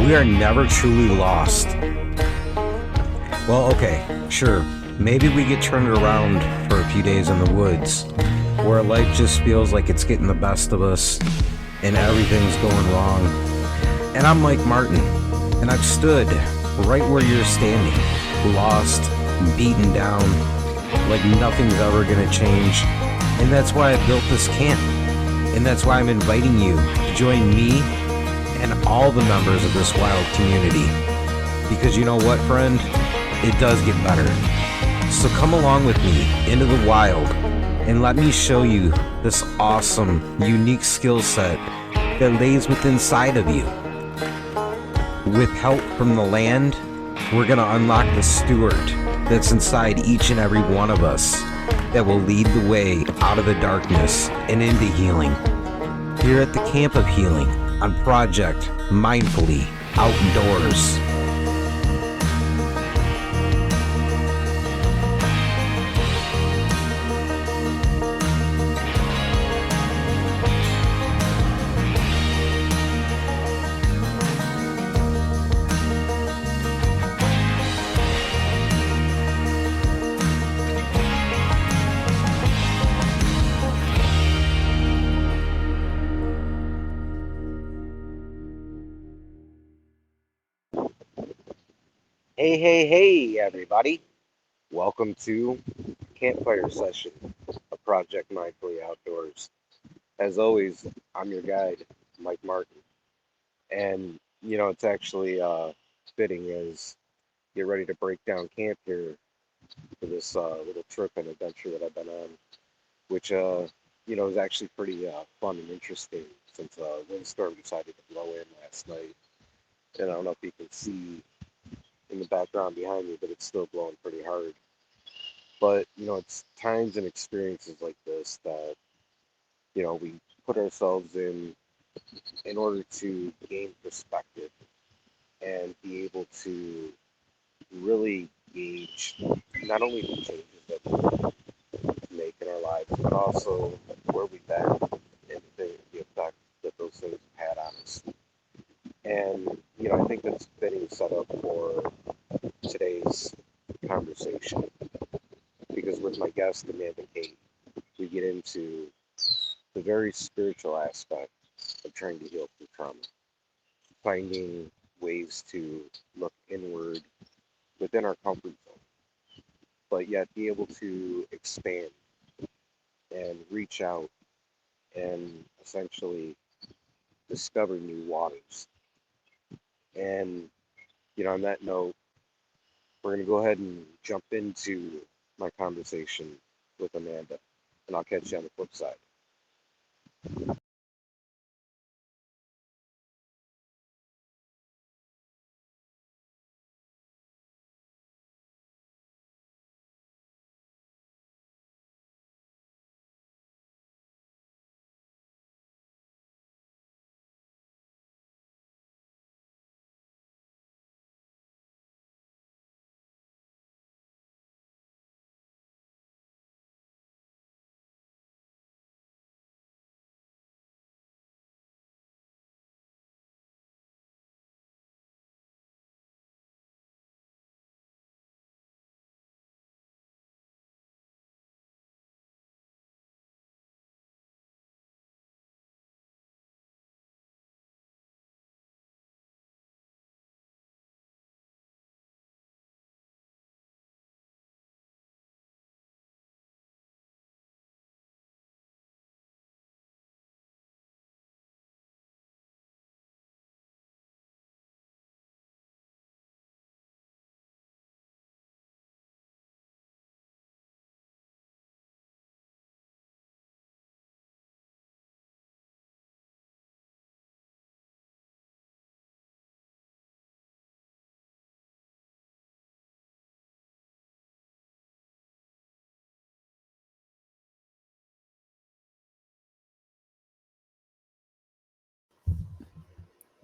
we are never truly lost. Well, okay, sure. Maybe we get turned around for a few days in the woods, where life just feels like it's getting the best of us and everything's going wrong. And I'm Mike Martin, and I've stood right where you're standing, lost, beaten down, like nothing's ever gonna change. And that's why I built this camp. And that's why I'm inviting you to join me and all the members of this wild community. Because you know what, friend? It does get better. So come along with me into the wild and let me show you this awesome, unique skill set that lays within inside of you. With help from the land, we're going to unlock the steward that's inside each and every one of us that will lead the way out of the darkness and into healing. Here at the Camp of Healing on Project Mindfully Outdoors. Hey, everybody. Welcome to Campfire Sessions, a Project Mindfully Outdoors. As always, I'm your guide, Mike Martin. And, it's actually fitting as get ready to break down camp here for this little trip and adventure that I've been on, which, is actually pretty fun and interesting since a windstorm decided to blow in last night. And I don't know if you can see in the background behind me, but it's still blowing pretty hard. But, it's times and experiences like this that, we put ourselves in order to gain perspective and be able to really gauge not only the changes that we make in our lives, but also where we've been and the effect that those things have had on us. And, I think that's fitting setup for today's conversation, because with my guest Amanda Kate, we get into the very spiritual aspect of trying to heal through trauma, finding ways to look inward within our comfort zone, but yet be able to expand and reach out and essentially discover new waters. And, on that note, we're going to go ahead and jump into my conversation with Amanda, and I'll catch you on the flip side.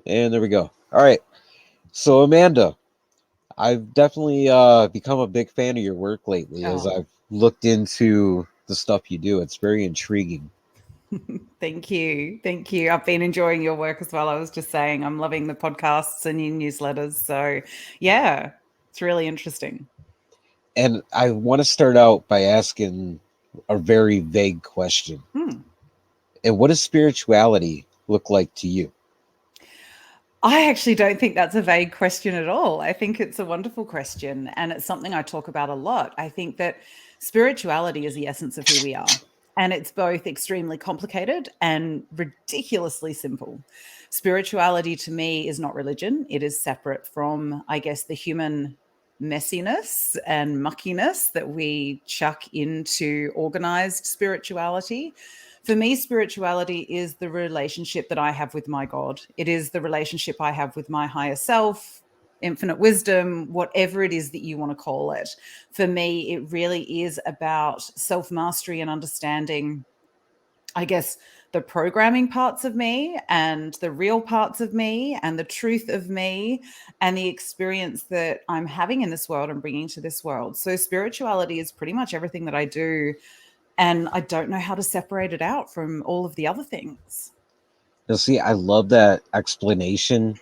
And there we go. All right. So, Amanda, I've definitely become a big fan of your work lately as I've looked into the stuff you do. It's very intriguing. Thank you. Thank you. I've been enjoying your work as well. I was just saying, I'm loving the podcasts and your newsletters. So, yeah, it's really interesting. And I want to start out by asking a very vague question. Hmm. And what does spirituality look like to you? I actually don't think that's a vague question at all. I think it's a wonderful question. And it's something I talk about a lot. I think that spirituality is the essence of who we are. And it's both extremely complicated and ridiculously simple. Spirituality to me is not religion, it is separate from, I guess, the human messiness and muckiness that we chuck into organized spirituality. For me, spirituality is the relationship that I have with my God. It is the relationship I have with my higher self, infinite wisdom, whatever it is that you want to call it. For me, it really is about self mastery and understanding, I guess, the programming parts of me and the real parts of me and the truth of me and the experience that I'm having in this world and bringing to this world. So, spirituality is pretty much everything that I do, and I don't know how to separate it out from all of the other things. Now, see, I love that explanation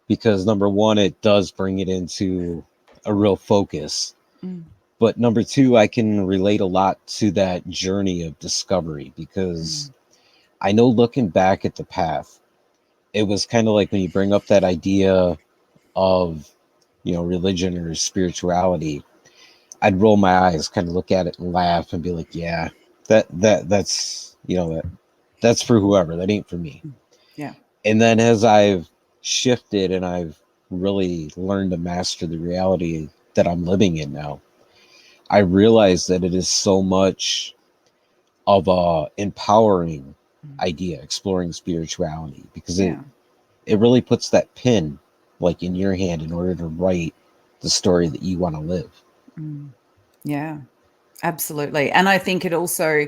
because number one, it does bring it into a real focus. Mm, But number two, I can relate a lot to that journey of discovery because mm, I know looking back at the path, it was kind of like when you bring up that idea of, religion or spirituality, I'd roll my eyes, kind of look at it and laugh and be like, yeah, that's, that's for whoever, that ain't for me. mm. Yeah. And then as I've shifted and I've really learned to master the reality that I'm living in now, I realize that it is so much of a empowering Mm, idea, exploring spirituality, because it yeah. it really puts that pin like in your hand in order to write the story that you want to live. Mm, yeah. Absolutely. And I think it also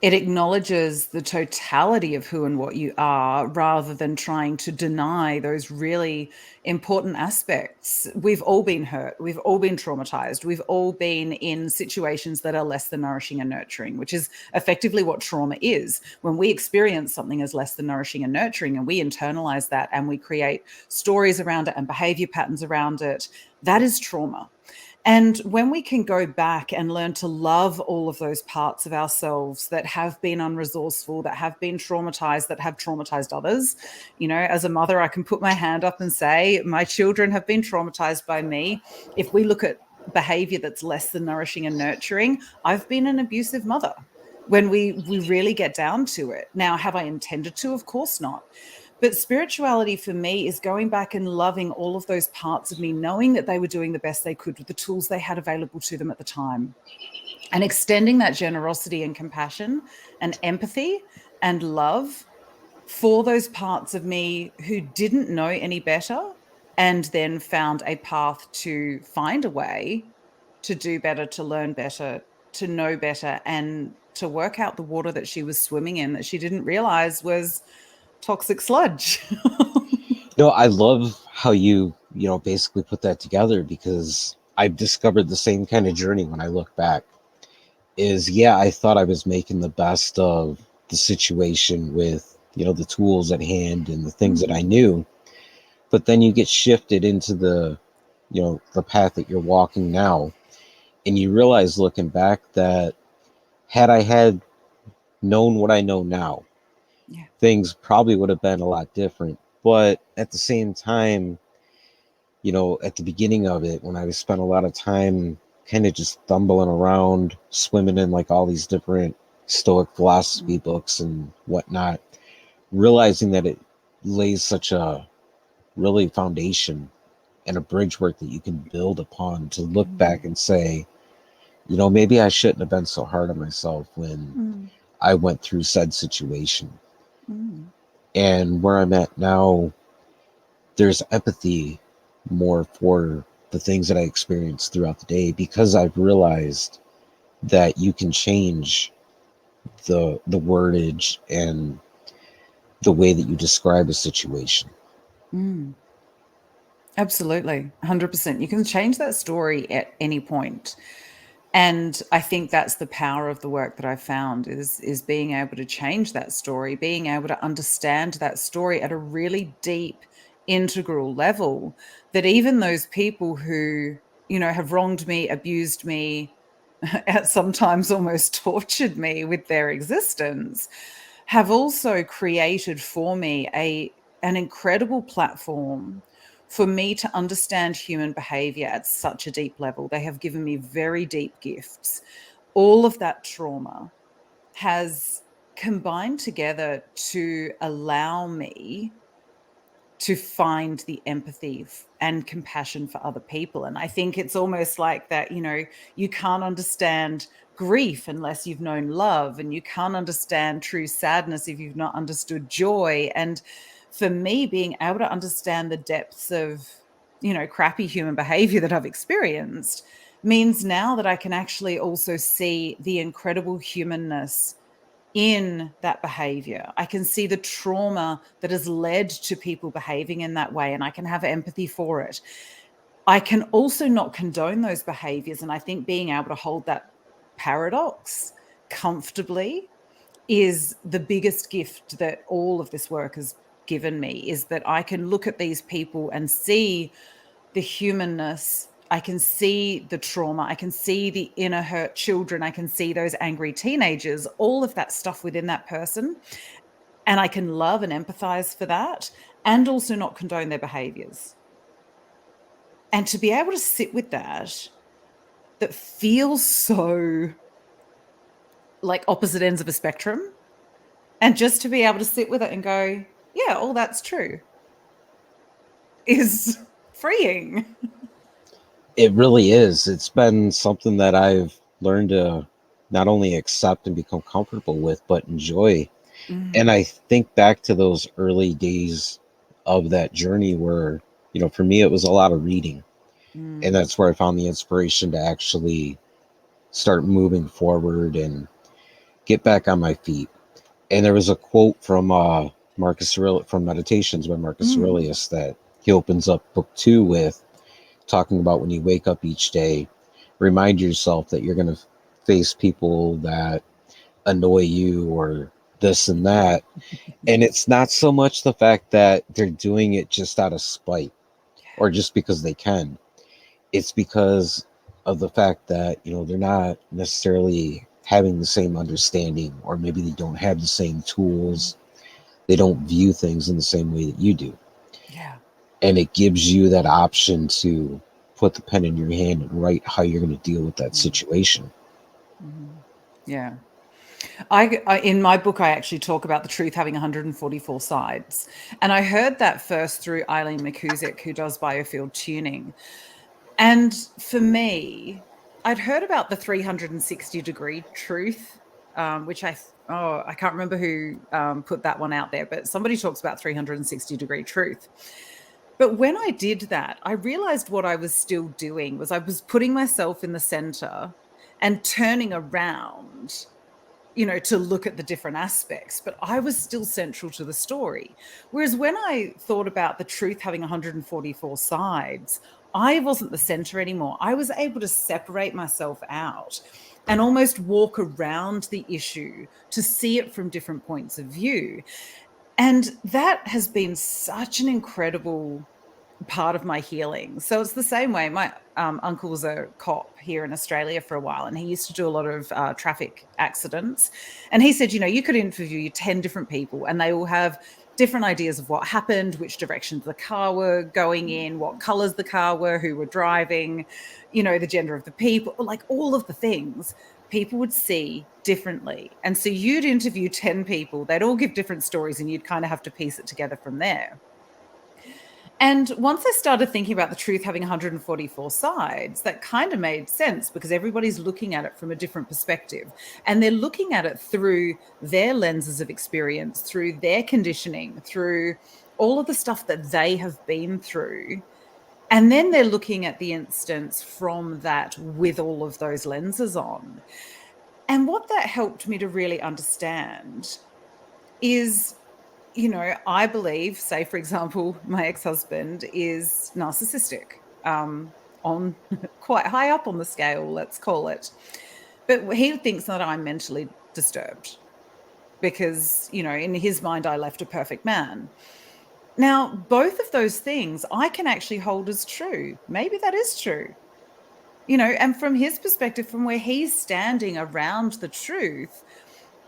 it acknowledges the totality of who and what you are rather than trying to deny those really important aspects. We've all been hurt, we've all been traumatized, we've all been in situations that are less than nourishing and nurturing, which is effectively what trauma is. When we experience something as less than nourishing and nurturing and we internalize that and we create stories around it and behavior patterns around it, that is trauma. And when we can go back and learn to love all of those parts of ourselves that have been unresourceful, that have been traumatized, that have traumatized others, as a mother, I can put my hand up and say, my children have been traumatized by me. If we look at behavior that's less than nourishing and nurturing, I've been an abusive mother. When we really get down to it. Now, have I intended to? Of course not. But spirituality for me is going back and loving all of those parts of me, knowing that they were doing the best they could with the tools they had available to them at the time, and extending that generosity and compassion and empathy and love for those parts of me who didn't know any better and then found a path to find a way to do better, to learn better, to know better, and to work out the water that she was swimming in that she didn't realize was toxic sludge. No, I love how you basically put that together because I've discovered the same kind of journey when I look back. Is yeah, I thought I was making the best of the situation with, the tools at hand and the things that I Mm, knew, but then you get shifted into the path that you're walking now, and you realize looking back that had I had known what I know now, yeah. things probably would have been a lot different. But at the same time, at the beginning of it, when I spent a lot of time kind of just stumbling around, swimming in like all these different Stoic philosophy Mm, books and whatnot, realizing that it lays such a really foundation and a bridge work that you can build upon to look back mm, and say, maybe I shouldn't have been so hard on myself when mm, I went through said situation. mm, And where I'm at now, there's empathy more for the things that I experience throughout the day because I've realized that you can change the wordage and the way that you describe a situation. mm. Absolutely, 100%. You can change that story at any point. And I think that's the power of the work that I've found is being able to change that story, being able to understand that story at a really deep, integral level, that even those people who, have wronged me, abused me, sometimes almost tortured me with their existence, have also created for me an incredible platform for me to understand human behavior at such a deep level. They have given me very deep gifts. All of that trauma has combined together to allow me to find the empathy and compassion for other people. And I think it's almost like that, you can't understand grief unless you've known love, and you can't understand true sadness if you've not understood joy. And for me, being able to understand the depths of, crappy human behavior that I've experienced means now that I can actually also see the incredible humanness in that behavior. I can see the trauma that has led to people behaving in that way, and I can have empathy for it. I can also not condone those behaviors. And I think being able to hold that paradox comfortably is the biggest gift that all of this work has given me, is that I can look at these people and see the humanness. I can see the trauma. I can see the inner hurt children. I can see those angry teenagers, all of that stuff within that person. And I can love and empathize for that, and also not condone their behaviors. And to be able to sit with that feels so like opposite ends of a spectrum. And just to be able to sit with it and go, yeah, all that's true, is freeing. It really is. It's been something that I've learned to not only accept and become comfortable with, but enjoy. And Mm, I think back to those early days of that journey where, for me, it was a lot of reading. And mm, that's where I found the inspiration to actually start moving forward and get back on my feet. And there was a quote from Marcus Aurelius, from Meditations by Marcus mm. Aurelius, that he opens up book 2 with, talking about when you wake up each day, remind yourself that you're going to face people that annoy you or this and that. And it's not so much the fact that they're doing it just out of spite or just because they can. It's because of the fact that, they're not necessarily having the same understanding, or maybe they don't have the same Mm, tools. They don't view things in the same way that you do. yeah. And it gives you that option to put the pen in your hand and write how you're going to deal with that Mm, situation. mhm. Yeah. In my book, I actually talk about the truth having 144 sides. And I heard that first through Eileen McCusick, who does biofield tuning. And for me, I'd heard about the 360-degree truth, which I can't remember who put that one out there, but somebody talks about 360-degree truth. But when I did that, I realized what I was still doing was I was putting myself in the center and turning around, to look at the different aspects, but I was still central to the story. Whereas when I thought about the truth having 144 sides, I wasn't the center anymore. I was able to separate myself out and almost walk around the issue to see it from different points of view. And that has been such an incredible part of my healing. So it's the same way. My uncle was a cop here in Australia for a while, and he used to do a lot of traffic accidents. And he said, you could interview 10 different people, and they all have different ideas of what happened, which directions the car were going in, what colors the car were, who were driving, the gender of the people, like all of the things people would see differently. And so you'd interview 10 people, they'd all give different stories, and you'd kind of have to piece it together from there. And once I started thinking about the truth having 144 sides, that kind of made sense, because everybody's looking at it from a different perspective. And they're looking at it through their lenses of experience, through their conditioning, through all of the stuff that they have been through. And then they're looking at the instance from that with all of those lenses on. And what that helped me to really understand is, I believe, say, for example, my ex husband is narcissistic. on quite high up on the scale, let's call it. But he thinks that I'm mentally disturbed because, in his mind, I left a perfect man. Now, both of those things I can actually hold as true. Maybe that is true. And from his perspective, from where he's standing around the truth,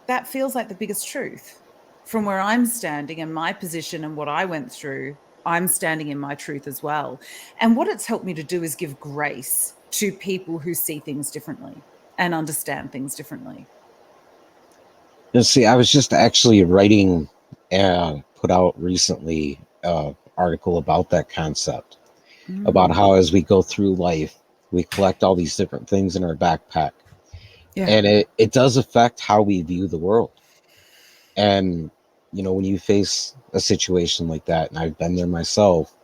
that feels like the biggest truth. From where I'm standing and my position and what I went through, I'm standing in my truth as well. And what it's helped me to do is give grace to people who see things differently and understand things differently. And see, I was just actually writing put out recently article about that concept, about how as we go through life, we collect all these different things in our backpack. Yeah. And it does affect how we view the world. And, when you face a situation like that, and I've been there myself,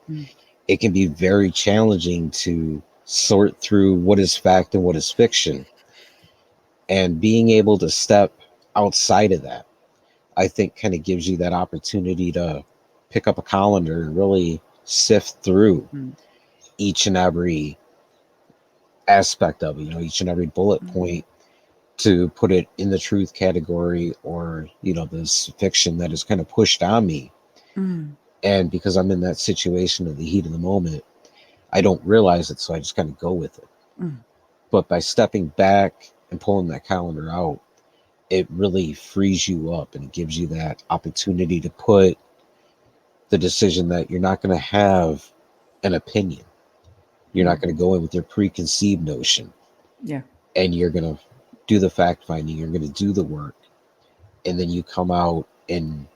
it can be very challenging to sort through what is fact and what is fiction. And being able to step outside of that, I think, kind of gives you that opportunity to pick up a colander and really sift through each and every aspect of it, each and every bullet point, to put it in the truth category, or this fiction that is kind of pushed on me. And because I'm in that situation of the heat of the moment, I don't realize it, so I just kind of go with it. But by stepping back and pulling that calendar out, it really frees you up, and it gives you that opportunity to put the decision that you're not going to have an opinion. You're not going to go in with your preconceived notion. Yeah. And you're going to do the fact finding, you're going to do the work, and then you come out, and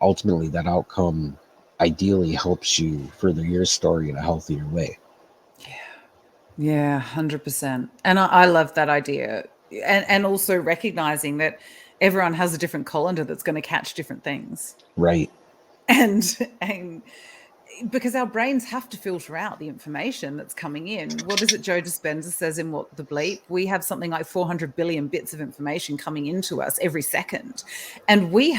ultimately that outcome ideally helps you further your story in a healthier way. Yeah, 100%. And I love that idea. And also recognizing that everyone has a different colander that's going to catch different things. Right. And because our brains have to filter out the information that's coming in. What is it Joe Dispenza says in What the Bleep? We have something like 400 billion bits of information coming into us every second. And we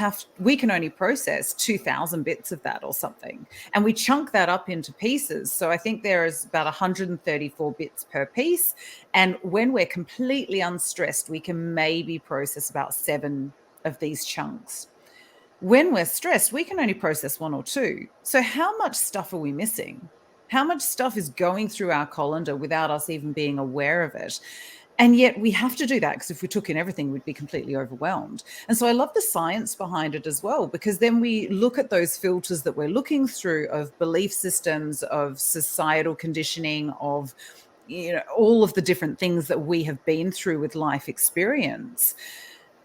can only process 2,000 bits of that or something. And we chunk that up into pieces. So I think there is about 134 bits per piece. And when we're completely unstressed, we can maybe process about 7 of these chunks. When we're stressed, we can only process 1 or 2. So how much stuff are we missing? How much stuff is going through our colander without us even being aware of it? And yet we have to do that, because if we took in everything, we'd be completely overwhelmed. And so I love the science behind it as well, because then we look at those filters that we're looking through of belief systems, of societal conditioning, of all of the different things that we have been through with life experience.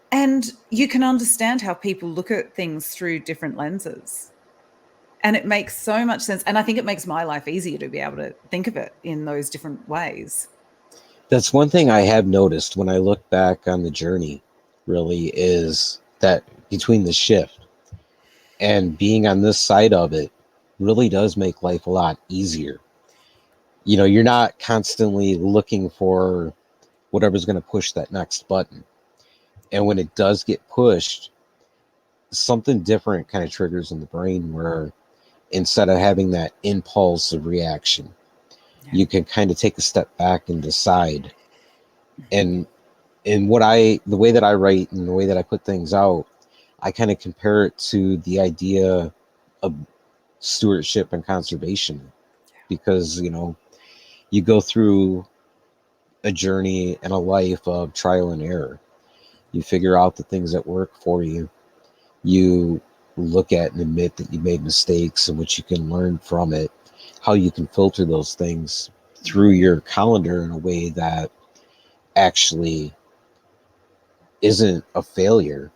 And you can understand how people look at things through different lenses. And it makes so much sense. And I think it makes my life easier to be able to think of it in those different ways. That's one thing I have noticed when I look back on the journey, really, is that between the shift and being on this side of it really does make life a lot easier. You're not constantly looking for whatever's going to push that next button. And when it does get pushed, something different kind of triggers in the brain, where instead of having that impulse of reaction, you can kind of take a step back and decide. And the way that I write and the way that I put things out, I kind of compare it to the idea of stewardship and conservation, because you go through a journey and a life of trial and error. You figure out the things that work for you. You look at and admit that you made mistakes, and what you can learn from it, how you can filter those things through your calendar in a way that actually isn't a failure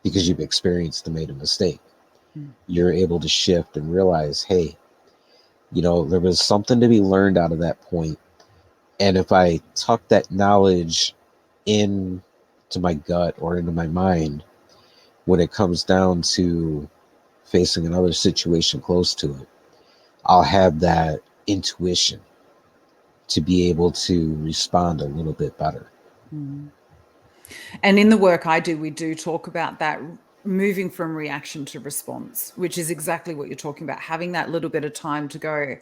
because you've experienced and made a mistake. You're able to shift and realize, hey, there was something to be learned out of that point. And if I tuck that knowledge in to my gut or into my mind, when it comes down to facing another situation close to it, I'll have that intuition to be able to respond a little bit better. And in the work I do, we do talk about that, moving from reaction to response, which is exactly what you're talking about, having that little bit of time to go,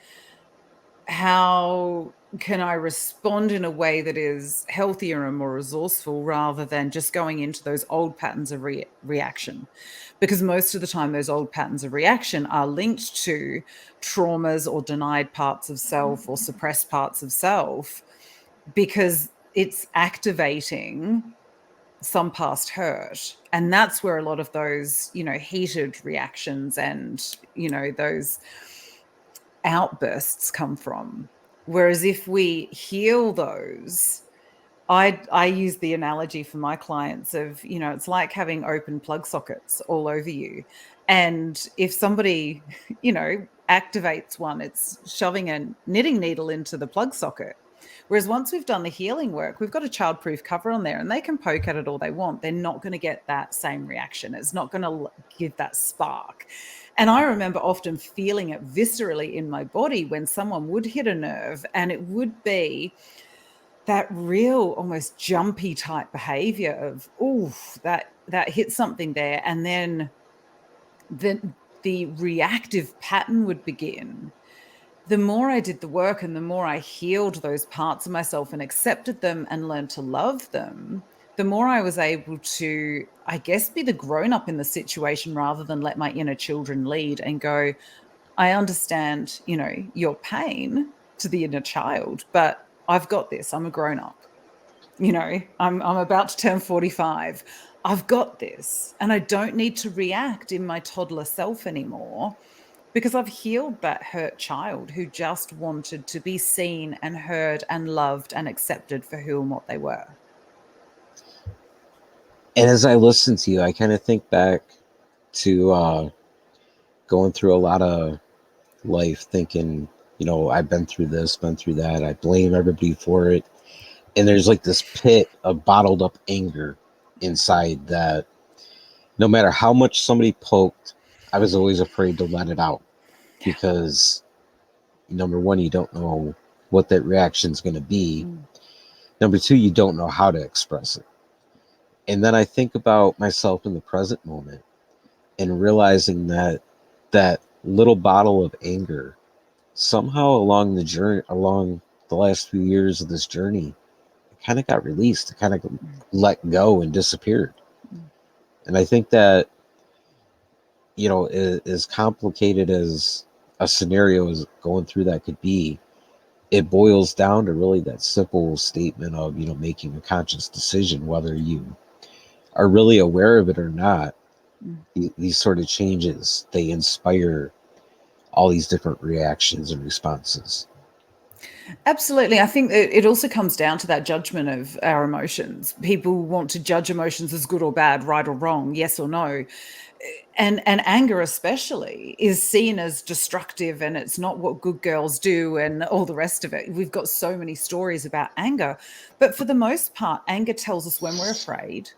how can I respond in a way that is healthier and more resourceful rather than just going into those old patterns of reaction? Because most of the time, those old patterns of reaction are linked to traumas or denied parts of self or suppressed parts of self, because it's activating some past hurt. And that's where a lot of those, heated reactions and, those outbursts come from. Whereas if we heal those, I use the analogy for my clients of, it's like having open plug sockets all over you. And if somebody, activates one, it's shoving a knitting needle into the plug socket. Whereas once we've done the healing work, we've got a childproof cover on there and they can poke at it all they want. They're not going to get that same reaction. It's not going to give that spark. And I remember often feeling it viscerally in my body when someone would hit a nerve, and it would be that real almost jumpy type behavior of, oh, that hit something there. And then the reactive pattern would begin. The more I did the work and the more I healed those parts of myself and accepted them and learned to love them, the more I was able to, I guess, be the grown up in the situation rather than let my inner children lead and go, I understand, your pain, to the inner child, but I've got this. I'm a grown up. I'm about to turn 45. I've got this. And I don't need to react in my toddler self anymore, because I've healed that hurt child who just wanted to be seen and heard and loved and accepted for who and what they were. And as I listen to you, I kind of think back to going through a lot of life thinking, I've been through this, been through that. I blame everybody for it. And there's like this pit of bottled up anger inside that no matter how much somebody poked, I was always afraid to let it out because, number one, you don't know what that reaction is going to be. Number two, you don't know how to express it. And then I think about myself in the present moment and realizing that that little bottle of anger somehow along the journey, along the last few years of this journey, it kind of got released, it kind of let go and disappeared. And I think that, as complicated as a scenario as going through that could be, it boils down to really that simple statement of, making a conscious decision, whether you are really aware of it or not. These sort of changes, they inspire all these different reactions and responses. Absolutely. I think it also comes down to that judgment of our emotions. People want to judge emotions as good or bad, right or wrong, yes or no. And anger especially is seen as destructive, and it's not what good girls do and all the rest of it. We've got so many stories about anger. But for the most part, anger tells us when we're afraid.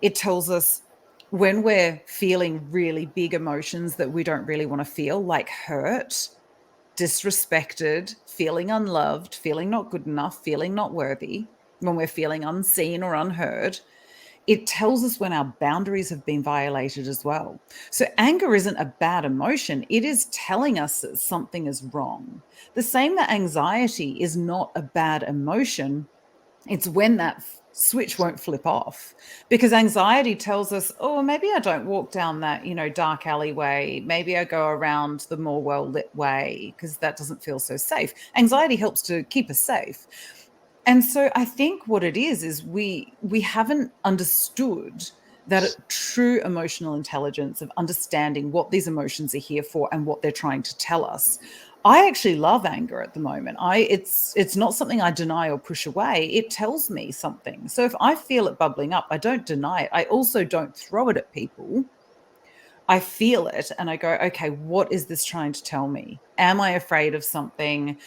It tells us when we're feeling really big emotions that we don't really want to feel, like hurt, disrespected, feeling unloved, feeling not good enough, feeling not worthy, when we're feeling unseen or unheard. It tells us when our boundaries have been violated as well. So anger isn't a bad emotion. It is telling us that something is wrong. The same that anxiety is not a bad emotion. It's when that switch won't flip off, because anxiety tells us, oh, maybe I don't walk down that, dark alleyway. Maybe I go around the more well-lit way because that doesn't feel so safe. Anxiety helps to keep us safe. And so I think what it is we haven't understood that true emotional intelligence of understanding what these emotions are here for and what they're trying to tell us. I actually love anger at the moment. It's not something I deny or push away. It tells me something. So if I feel it bubbling up, I don't deny it. I also don't throw it at people. I feel it and I go, okay, what is this trying to tell me? Am I afraid of something?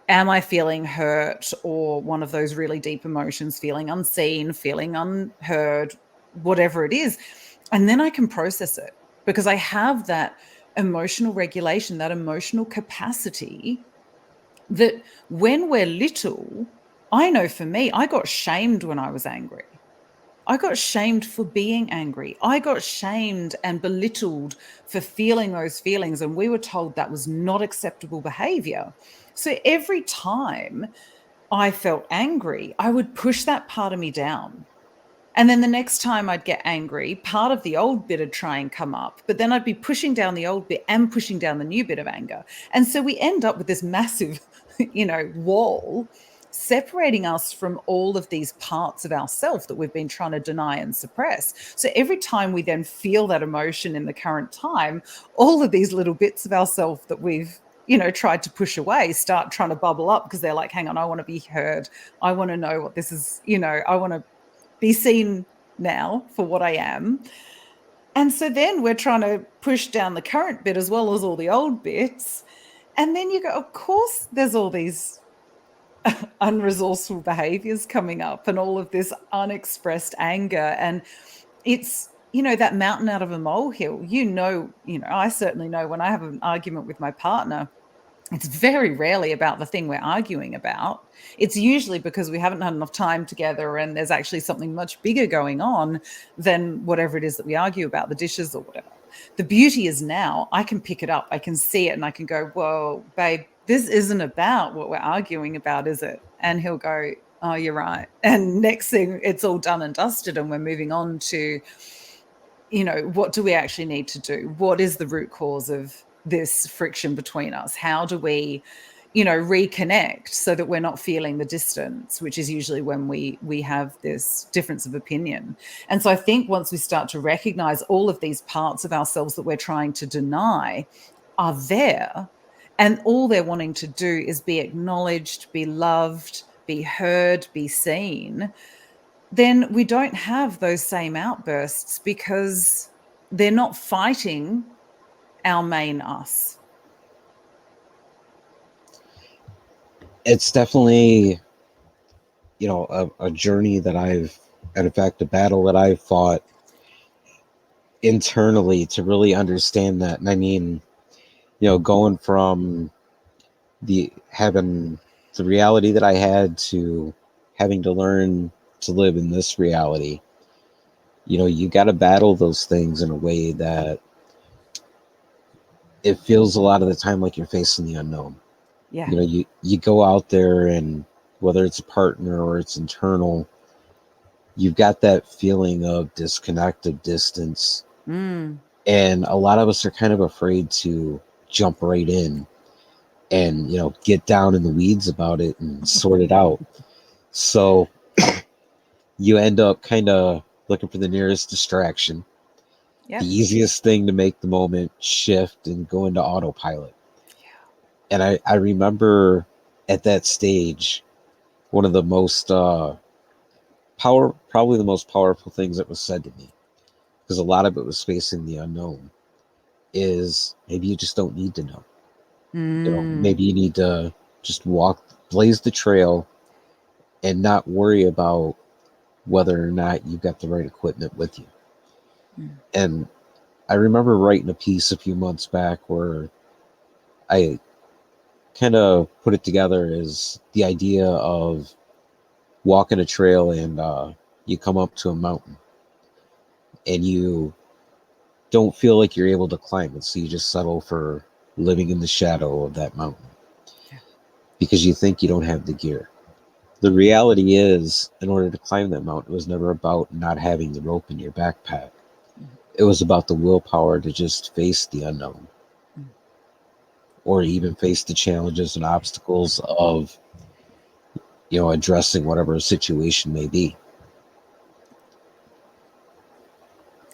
Am I feeling hurt, or one of those really deep emotions, feeling unseen, feeling unheard, whatever it is? And then I can process it because I have that emotional regulation, that emotional capacity that when we're little, I know for me, I got shamed when I was angry. I got shamed for being angry. I got shamed and belittled for feeling those feelings. And we were told that was not acceptable behavior. So every time I felt angry, I would push that part of me down. And then the next time I'd get angry, part of the old bit would try and come up, but then I'd be pushing down the old bit and pushing down the new bit of anger. And so we end up with this massive, wall separating us from all of these parts of ourself that we've been trying to deny and suppress. So every time we then feel that emotion in the current time, all of these little bits of ourself that we've tried to push away start trying to bubble up because they're like, hang on, I want to be heard. I want to know what this is, I want to be seen now for what I am. And so then we're trying to push down the current bit as well as all the old bits. And then you go, of course, there's all these unresourceful behaviors coming up and all of this unexpressed anger. And it's, that mountain out of a molehill. I certainly know when I have an argument with my partner, it's very rarely about the thing we're arguing about. It's usually because we haven't had enough time together and there's actually something much bigger going on than whatever it is that we argue about, the dishes or whatever. The beauty is now I can pick it up, I can see it, and I can go, whoa, babe, this isn't about what we're arguing about, is it? And he'll go, oh, you're right. And next thing, it's all done and dusted and we're moving on to, what do we actually need to do? What is the root cause of this friction between us? How do we, reconnect so that we're not feeling the distance, which is usually when we have this difference of opinion. And so I think once we start to recognize all of these parts of ourselves that we're trying to deny are there, and all they're wanting to do is be acknowledged, be loved, be heard, be seen, then we don't have those same outbursts because they're not fighting our main us. It's definitely, a journey that and in fact, a battle that I've fought internally to really understand that. And I mean, going from having the reality that I had to having to learn to live in this reality, you got to battle those things in a way that it feels a lot of the time like you're facing the unknown. Yeah. You go out there, and whether it's a partner or it's internal, you've got that feeling of disconnect, of distance. And a lot of us are kind of afraid to jump right in and, get down in the weeds about it and sort it out. So you end up kind of looking for the nearest distraction, Yep. the easiest thing to make the moment shift and go into autopilot. And I remember at that stage, one of the most probably the most powerful things that was said to me, because a lot of it was facing the unknown, is maybe you just don't need to know. Maybe you need to just blaze the trail and not worry about whether or not you've got the right equipment with you. And I remember writing a piece a few months back where I kind of put it together as the idea of walking a trail, and you come up to a mountain and you don't feel like you're able to climb it, so you just settle for living in the shadow of that mountain because you think you don't have the gear. The reality is, in order to climb that mountain, it was never about not having the rope in your backpack. It was about the willpower to just face the unknown, or even face the challenges and obstacles of, addressing whatever a situation may be.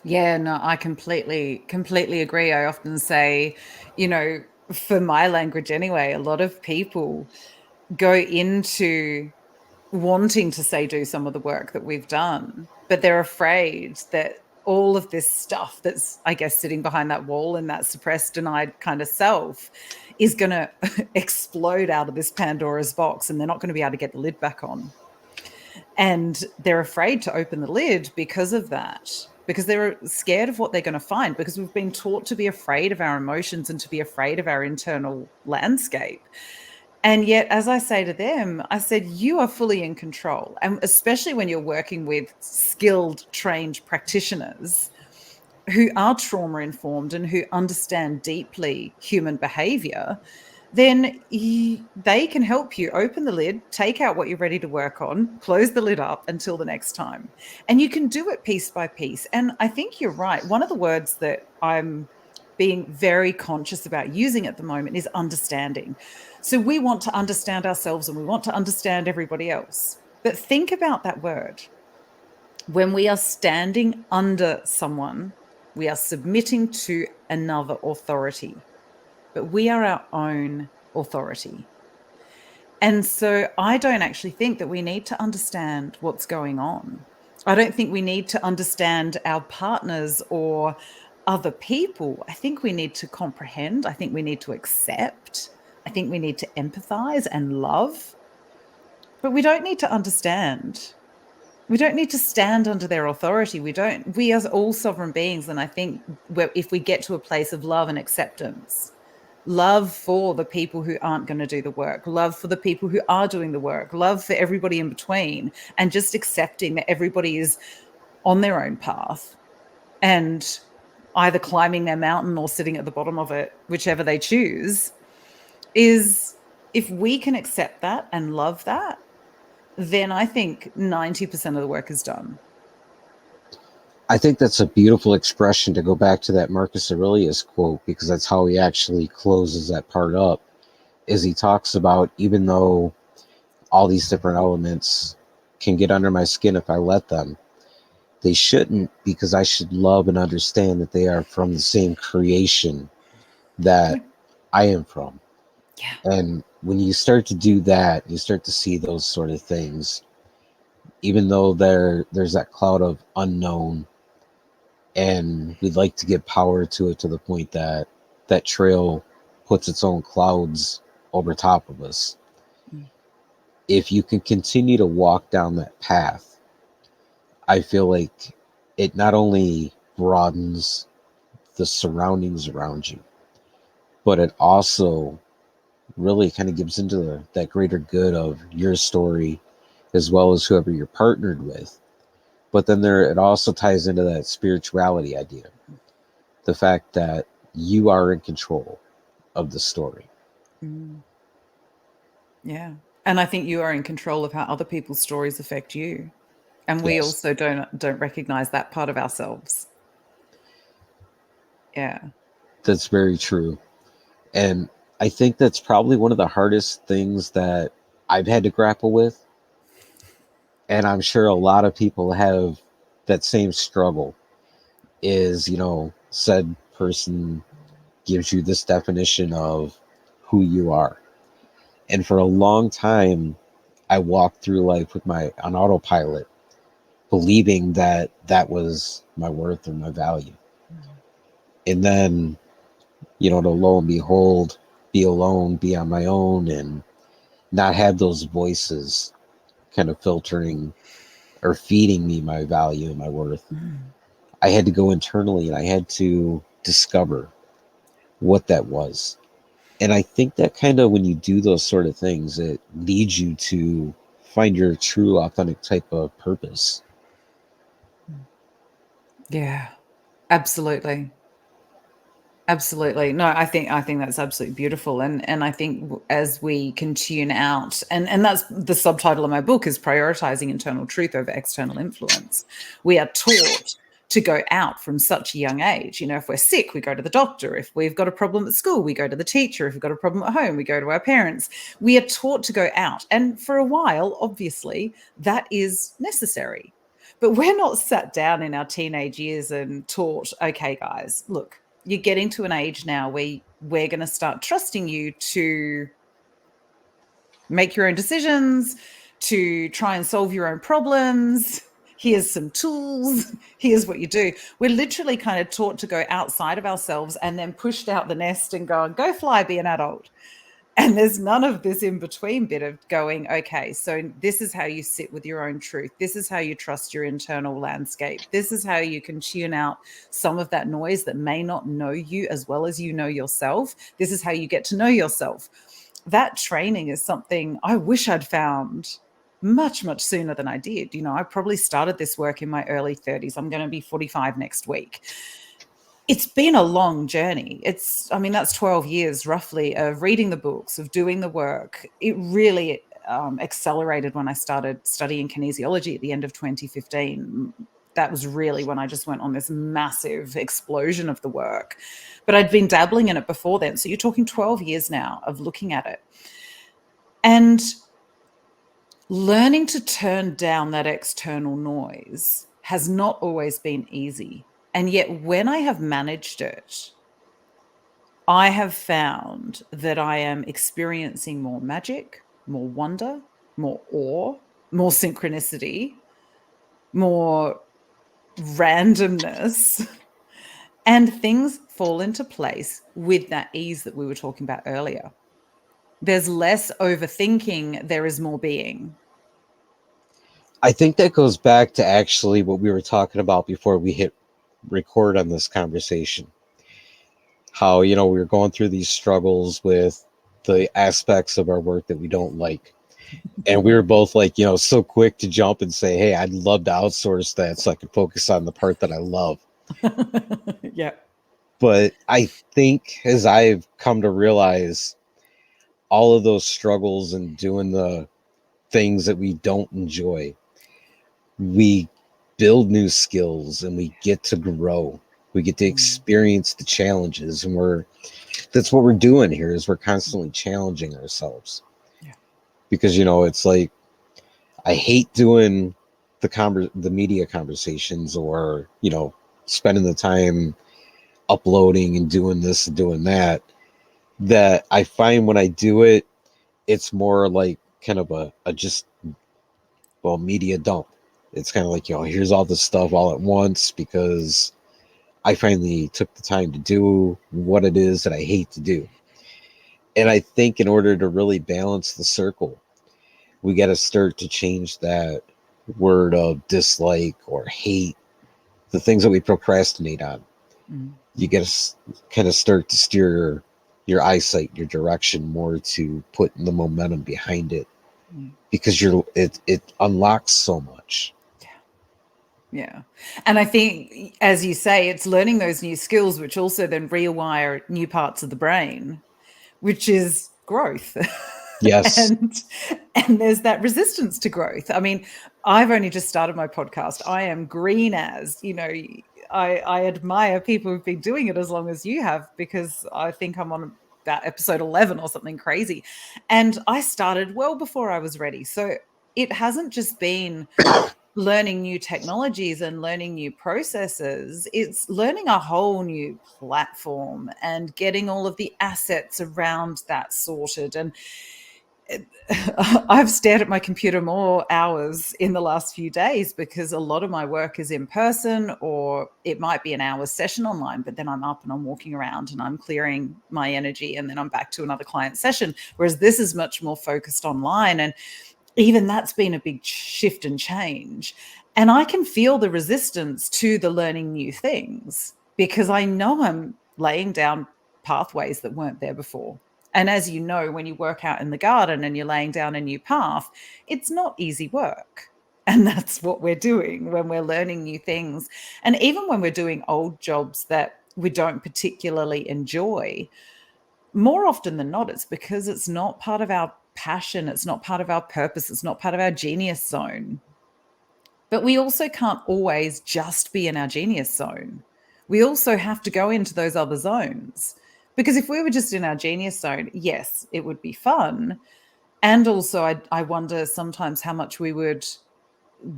Yeah, no, I completely agree. I often say, for my language anyway, a lot of people go into wanting to say do some of the work that we've done, but they're afraid that all of this stuff that's, I guess, sitting behind that wall and that suppressed, denied kind of self is going to explode out of this Pandora's box, and they're not going to be able to get the lid back on. And they're afraid to open the lid because of that, because they're scared of what they're going to find, because we've been taught to be afraid of our emotions and to be afraid of our internal landscape. And yet, as I say to them, I said, you are fully in control. And especially when you're working with skilled, trained practitioners who are trauma informed and who understand deeply human behavior, then they can help you open the lid, take out what you're ready to work on, close the lid up until the next time. And you can do it piece by piece. And I think you're right. One of the words that I'm being very conscious about using at the moment is understanding. So we want to understand ourselves and we want to understand everybody else. But think about that word. When we are standing under someone, we are submitting to another authority, but we are our own authority. And so I don't actually think that we need to understand what's going on. I don't think we need to understand our partners or other people. I think we need to comprehend. I think we need to accept. I think we need to empathize and love. But we don't need to understand. We don't need to stand under their authority. We as all sovereign beings, and I think if we get to a place of love and acceptance, love for the people who aren't going to do the work, love for the people who are doing the work, love for everybody in between, and just accepting that everybody is on their own path and either climbing their mountain or sitting at the bottom of it, whichever they choose, is if we can accept that and love that, then I think 90% of the work is done. I think that's a beautiful expression to go back to that Marcus Aurelius quote, because that's how he actually closes that part up, is he talks about, even though all these different elements can get under my skin if I let them, they shouldn't, because I should love and understand that they are from the same creation that I am from. Yeah. And when you start to do that, you start to see those sort of things, even though there's that cloud of unknown, and we'd like to give power to it to the point that that trail puts its own clouds over top of us. Mm. If you can continue to walk down that path, I feel like it not only broadens the surroundings around you, but it also really kind of gives into that greater good of your story as well as whoever you're partnered with. But then it also ties into that spirituality idea, the fact that you are in control of the story. Mm. Yeah. And I think you are in control of how other people's stories affect you. And we Yes, also don't recognize that part of ourselves. Yeah. that's very true. And I think that's probably one of the hardest things that I've had to grapple with. And I'm sure a lot of people have that same struggle, is, said person gives you this definition of who you are. And for a long time, I walked through life with my on autopilot, believing that that was my worth or my value. And then, to lo and behold, be alone, be on my own, and not have those voices kind of filtering or feeding me my value and my worth. Mm. I had to go internally and I had to discover what that was. And I think that kind of, when you do those sort of things, it leads you to find your true authentic type of purpose. Yeah. Absolutely. Absolutely. No, I think that's absolutely beautiful. And I think as we can tune out, and that's the subtitle of my book, is prioritizing internal truth over external influence. We are taught to go out from such a young age. If we're sick, we go to the doctor. If we've got a problem at school, we go to the teacher. If we've got a problem at home, we go to our parents. We are taught to go out. And for a while, obviously, that is necessary. But we're not sat down in our teenage years and taught, okay, guys, look, you're getting to an age now where we're going to start trusting you to make your own decisions, to try and solve your own problems. Here's some tools. Here's what you do. We're literally kind of taught to go outside of ourselves and then pushed out the nest and go fly, be an adult. And there's none of this in between bit of going, okay, so this is how you sit with your own truth. This is how you trust your internal landscape. This is how you can tune out some of that noise that may not know you as well as you know yourself. This is how you get to know yourself. That training is something I wish I'd found much, much sooner than I did. I probably started this work in my early 30s. I'm going to be 45 next week. It's been a long journey. I mean, that's 12 years roughly of reading the books, of doing the work. It really accelerated when I started studying kinesiology at the end of 2015. That was really when I just went on this massive explosion of the work. But I'd been dabbling in it before then. So you're talking 12 years now of looking at it. And learning to turn down that external noise has not always been easy. And yet, when I have managed it, I have found that I am experiencing more magic, more wonder, more awe, more synchronicity, more randomness, and things fall into place with that ease that we were talking about earlier. There's less overthinking, there is more being. I think that goes back to actually what we were talking about before we hit record on this conversation. How, we were going through these struggles with the aspects of our work that we don't like. And we were both like, so quick to jump and say, hey, I'd love to outsource that so I can focus on the part that I love. Yeah. But I think as I've come to realize, all of those struggles and doing the things that we don't enjoy, we build new skills and we get to grow. We get to experience the challenges, and that's what we're doing here, is we're constantly challenging ourselves. Yeah. Because it's like, I hate doing the media conversations, or spending the time uploading and doing this and doing that. That I find when I do it, it's more like kind of a just, well, media dump. It's kind of like, here's all this stuff all at once, because I finally took the time to do what it is that I hate to do. And I think in order to really balance the circle, we got to start to change that word of dislike or hate, the things that we procrastinate on. You got to kind of start to steer your eyesight, your direction more to putting the momentum behind it, because it unlocks so much. Yeah. And I think, as you say, it's learning those new skills, which also then rewire new parts of the brain, which is growth. Yes. and there's that resistance to growth. I mean, I've only just started my podcast. I am green as, I admire people who've been doing it as long as you have, because I think I'm on about episode 11 or something crazy. And I started well before I was ready. So it hasn't just been learning new technologies and learning new processes. It's learning a whole new platform and getting all of the assets around that sorted. And I've stared at my computer more hours in the last few days, because a lot of my work is in person, or it might be an hour's session online, but then I'm up and I'm walking around and I'm clearing my energy, and then I'm back to another client session. Whereas this is much more focused online. And even that's been a big shift and change. And I can feel the resistance to the learning new things, because I know I'm laying down pathways that weren't there before. And as you know, when you work out in the garden and you're laying down a new path, it's not easy work. And that's what we're doing when we're learning new things. And even when we're doing old jobs that we don't particularly enjoy, more often than not, it's because it's not part of our passion. It's not part of our purpose. It's not part of our genius zone. But we also can't always just be in our genius zone. We also have to go into those other zones. Because if we were just in our genius zone, yes, it would be fun. And also, I wonder sometimes how much we would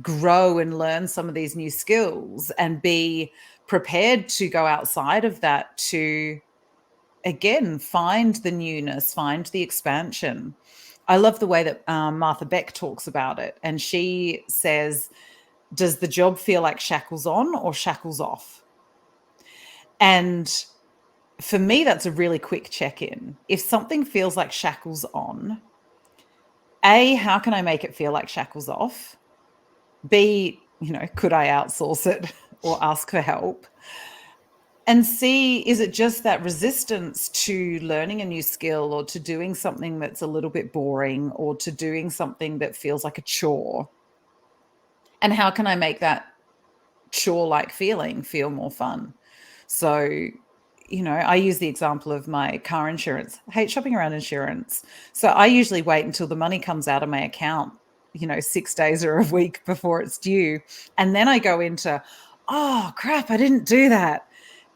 grow and learn some of these new skills and be prepared to go outside of that to, again, find the newness, find the expansion. I love the way that Martha Beck talks about it. And she says, does the job feel like shackles on or shackles off? And for me, that's a really quick check-in. If something feels like shackles on, A, how can I make it feel like shackles off? B, could I outsource it or ask for help? And C, is it just that resistance to learning a new skill, or to doing something that's a little bit boring, or to doing something that feels like a chore? And how can I make that chore-like feeling feel more fun? So, I use the example of my car insurance. I hate shopping around insurance. So I usually wait until the money comes out of my account, 6 days or a week before it's due. And then I go into, oh, crap, I didn't do that.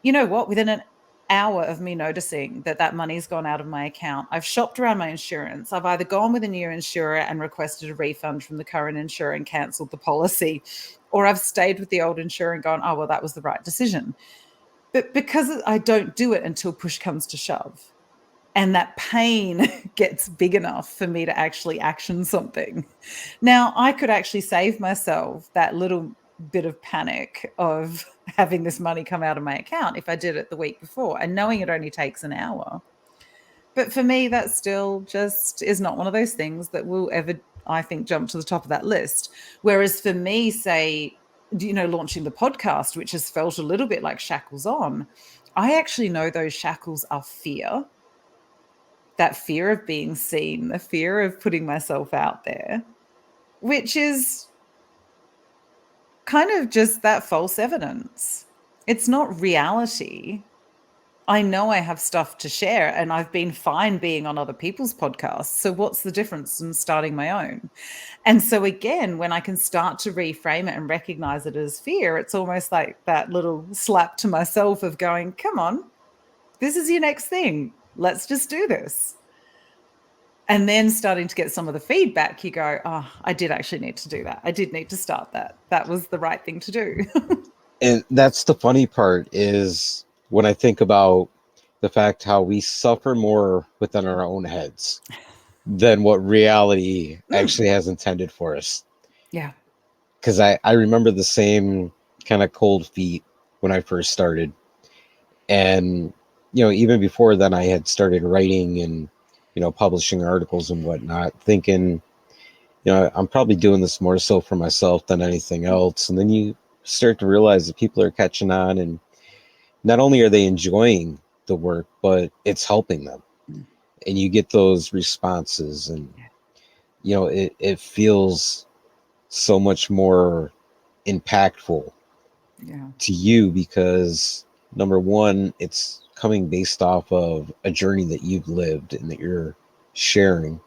You know what? Within an hour of me noticing that money's gone out of my account, I've shopped around my insurance. I've either gone with a new insurer and requested a refund from the current insurer and cancelled the policy, or I've stayed with the old insurer and gone, oh, well, that was the right decision. But because I don't do it until push comes to shove, and that pain gets big enough for me to actually action something. Now, I could actually save myself that little bit of panic of having this money come out of my account if I did it the week before and knowing it only takes an hour. But for me, that still just is not one of those things that will ever, I think, jump to the top of that list. Whereas for me, say, launching the podcast, which has felt a little bit like shackles on, I actually know those shackles are fear, that fear of being seen, the fear of putting myself out there, which is kind of just that false evidence. It's not reality. I know I have stuff to share and I've been fine being on other people's podcasts. So what's the difference in starting my own? And so again, when I can start to reframe it and recognize it as fear, it's almost like that little slap to myself of going, come on, this is your next thing. Let's just do this. And then starting to get some of the feedback, you go, oh, I did actually need to do that. I did need to start that. That was the right thing to do. And that's the funny part, is when I think about the fact how we suffer more within our own heads than what reality actually has intended for us. Yeah. Because I remember the same kind of cold feet when I first started. And, even before then, I had started writing and, publishing articles and whatnot, thinking, I'm probably doing this more so for myself than anything else. And then you start to realize that people are catching on, and not only are they enjoying the work, but it's helping them. And you get those responses, and, it feels so much more impactful to you, because number one, it's coming based off of a journey that you've lived and that you're sharing.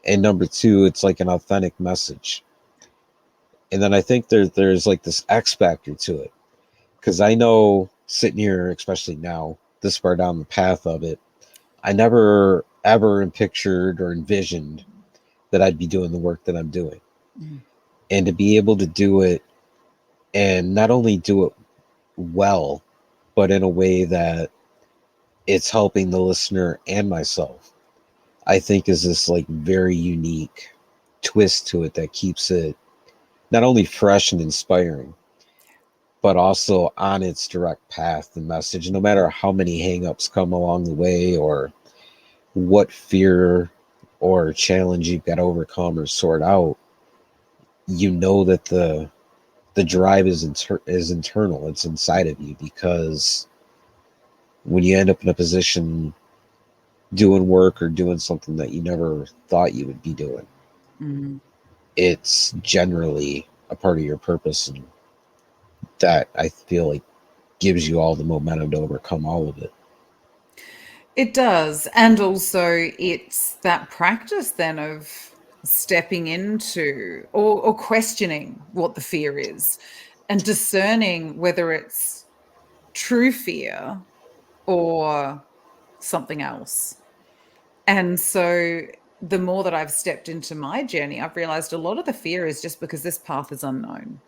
And number two, it's like an authentic message. And then I think there's like this X factor to it, because I know, sitting here, especially now, this far down the path of it, I never ever pictured or envisioned that I'd be doing the work that I'm doing. And to be able to do it, and not only do it well, but in a way that it's helping the listener and myself, I think is this like very unique twist to it that keeps it not only fresh and inspiring, but also on its direct path, the message, no matter how many hangups come along the way, or what fear or challenge you've got to overcome or sort out. That the drive is internal. It's inside of you, because when you end up in a position doing work or doing something that you never thought you would be doing, it's generally a part of your purpose, and that, I feel like, gives you all the momentum to overcome all of it. It does. And also it's that practice then of stepping into or questioning what the fear is and discerning whether it's true fear or something else. And so the more that I've stepped into my journey, I've realized a lot of the fear is just because this path is unknown.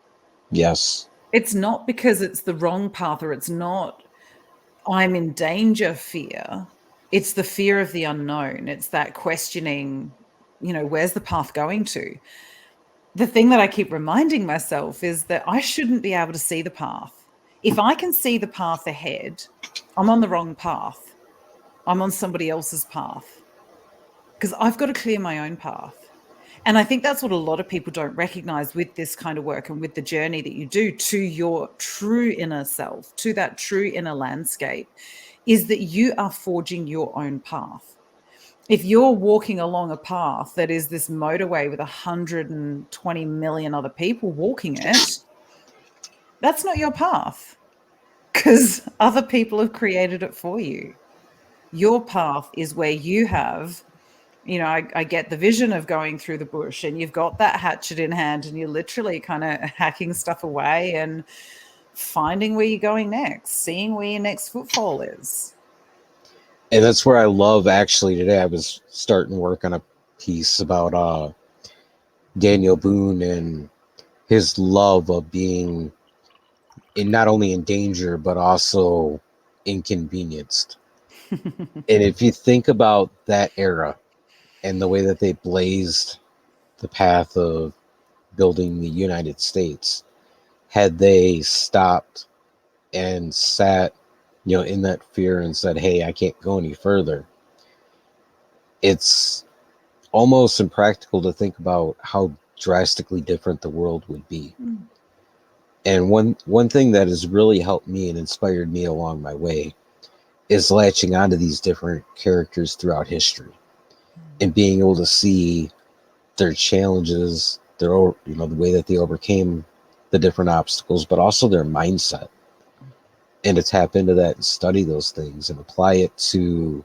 Yes. It's not because it's the wrong path, or it's not I'm in danger fear. It's the fear of the unknown. It's that questioning, where's the path going to? The thing that I keep reminding myself is that I shouldn't be able to see the path. If I can see the path ahead, I'm on the wrong path. I'm on somebody else's path, because I've got to clear my own path. And I think that's what a lot of people don't recognize with this kind of work and with the journey that you do to your true inner self, to that true inner landscape, is that you are forging your own path. If you're walking along a path that is this motorway with 120 million other people walking it, that's not your path. because other people have created it for you. Your path is where you have, I get the vision of going through the bush and you've got that hatchet in hand and you're literally kind of hacking stuff away and finding where you're going next, seeing where your next footfall is. And that's where I love, actually, today I was starting work on a piece about Daniel Boone and his love of being in, not only in danger but also inconvenienced. And if you think about that era and the way that they blazed the path of building the United States, had they stopped and sat, in that fear and said, "Hey, I can't go any further," it's almost impractical to think about how drastically different the world would be. Mm. And one thing that has really helped me and inspired me along my way is latching onto these different characters throughout history and being able to see their challenges, the way that they overcame the different obstacles, but also their mindset, and to tap into that and study those things and apply it to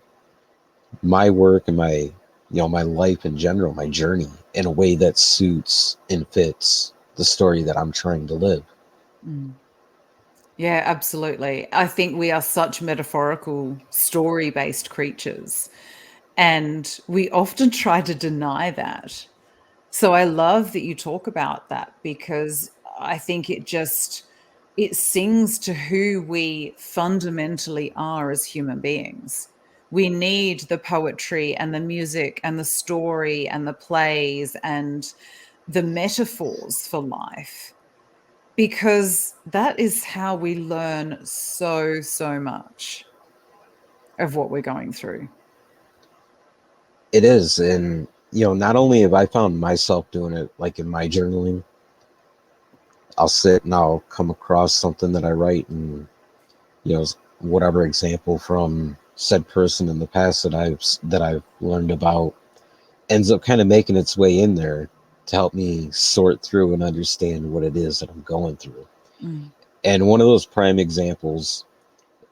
my work and my life in general, my journey, in a way that suits and fits the story that I'm trying to live. Mm. Yeah, absolutely. I think we are such metaphorical, story based creatures, and we often try to deny that. So I love that you talk about that because I think it sings to who we fundamentally are as human beings. We need the poetry and the music and the story and the plays and the metaphors for life, because that is how we learn so much of what we're going through. It is. And, not only have I found myself doing it, like in my journaling, I'll sit and I'll come across something that I write, and, whatever example from said person in the past that I've learned about ends up kind of making its way in there to help me sort through and understand what it is that I'm going through. Mm. And one of those prime examples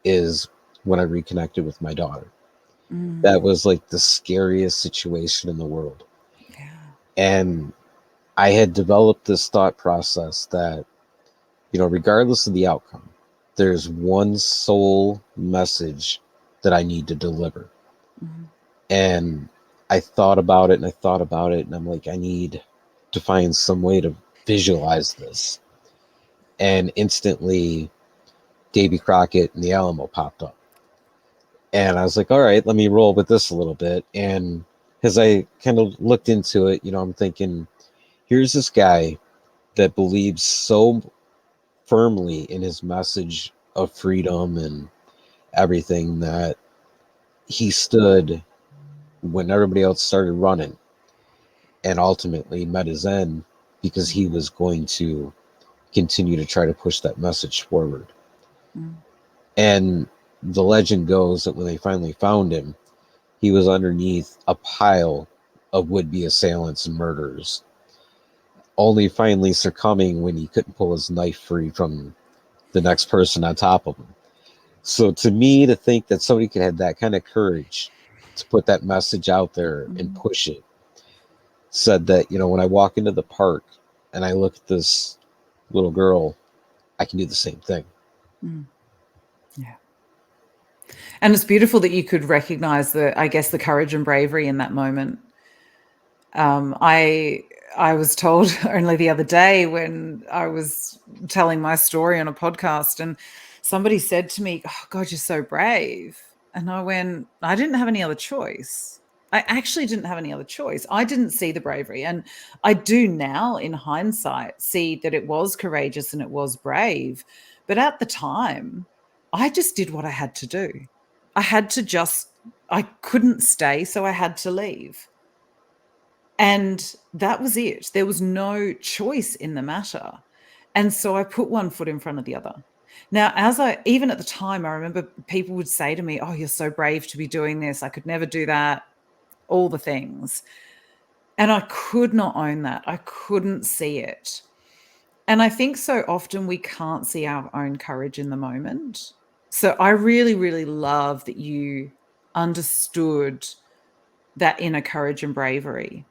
is when I reconnected with my daughter. Mm. That was like the scariest situation in the world. Yeah. And I had developed this thought process that, regardless of the outcome, there's one sole message that I need to deliver. Mm. And I thought about it and I thought about it, and I'm like, I need to find some way to visualize this. And instantly, Davy Crockett and the Alamo popped up. And I was like, all right, let me roll with this a little bit. And as I kind of looked into it, I'm thinking, here's this guy that believes so firmly in his message of freedom and everything that he stood when everybody else started running and ultimately met his end because he was going to continue to try to push that message forward. Mm. And the legend goes that when they finally found him, he was underneath a pile of would-be assailants and murderers, only finally succumbing when he couldn't pull his knife free from the next person on top of him. So to me, to think that somebody could have that kind of courage to put that message out there and Mm. push it, said that, when I walk into the park and I look at this little girl, I can do the same thing. Mm. Yeah. And it's beautiful that you could recognize I guess, the courage and bravery in that moment. I was told only the other day when I was telling my story on a podcast, and somebody said to me, "Oh God, you're so brave." And I went, "I didn't have any other choice. I actually didn't have any other choice. I didn't see the bravery, and I do now, in hindsight, see that it was courageous and it was brave. But at the time, I just did what I had to do. I had to just. I couldn't stay, so I had to leave." And that was it. There was no choice in the matter. And so I put one foot in front of the other. Now, even at the time, I remember people would say to me, "Oh, you're so brave to be doing this. I could never do that." All the things. And I could not own that. I couldn't see it. And I think so often we can't see our own courage in the moment. So I really, really love that you understood that inner courage and bravery.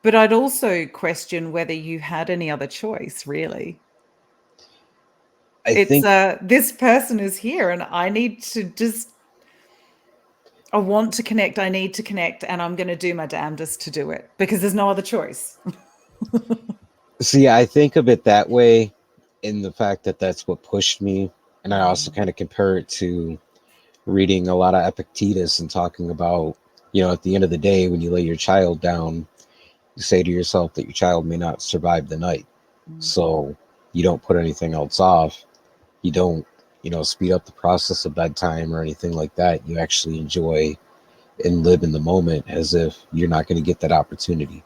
But I'd also question whether you had any other choice, really. I It's think, this person is here and I need to just, I want to connect, I need to connect, and I'm going to do my damnedest to do it because there's no other choice. see, I think of it that way in the fact that that's what pushed me. And I also Mm. kind of compare it to reading a lot of Epictetus and talking about, at the end of the day, when you lay your child down, you say to yourself that your child may not survive the night. Mm. So you don't put anything else off. You don't, speed up the process of bedtime or anything like that. You actually enjoy and live in the moment as if you're not going to get that opportunity.